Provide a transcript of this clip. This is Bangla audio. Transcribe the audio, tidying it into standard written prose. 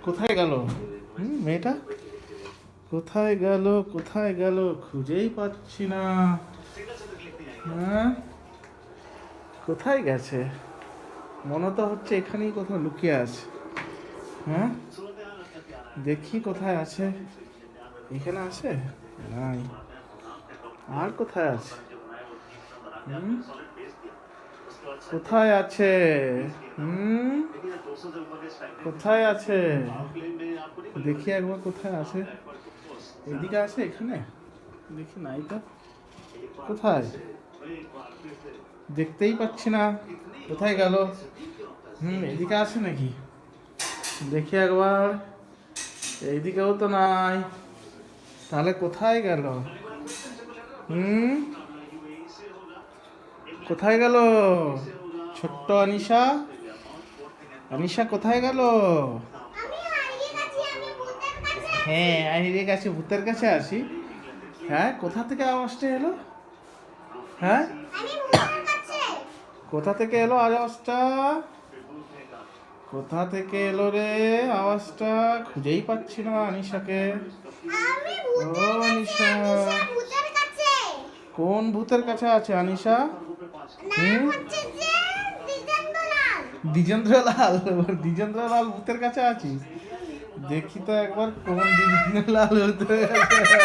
কোথায় গেল মেয়েটা? কোথায় গেল কোথায় গেল খুঁজেই পাচ্ছি না। হ্যাঁ, কোথায় গেছে? মনে তো হচ্ছে এখানেই কোথাও লুকিয়ে আছে। হ্যাঁ, দেখি কোথায় আছে। এখানে আছে? নাই। আর কোথায় আছে? কোথায় আছে? হুম, কোথায় আছে? দেখি একবার কোথায় আছে। এদিকে আছে? এখানে দেখি নাই তো। কোথায়? দেখতেই পাচ্ছি না। কোথায় গেল? এদিকে আছে নাকি? দেখি একবার। এইদিকেও তো নাই। তাহলে কোথায় গেল? হুম, কোথায় গেল? ছোট্ট আনিশা, আনিশা কোথায় গেল? হ্যাঁ, হারিয়ে গেছে, ভূতের কাছে আসি। হ্যাঁ, কোথা থেকে আওয়াজটা এলো? হ্যাঁ, কোথা থেকে এলো আওয়াজটা? কোথা থেকে এলো রে আওয়াজটা? খুঁজেই পাচ্ছি না আনিশাকে। ও আনিশা, কোন ভূতের কাছে আছে আনিশা? দ্বিজেন্দ্রলাল, দ্বিজেন্দ্রলাল ভূতের কাছে আছিস? দেখি তো একবার কোন দ্বিজেন্দ্রলাল ভূতের কাছে।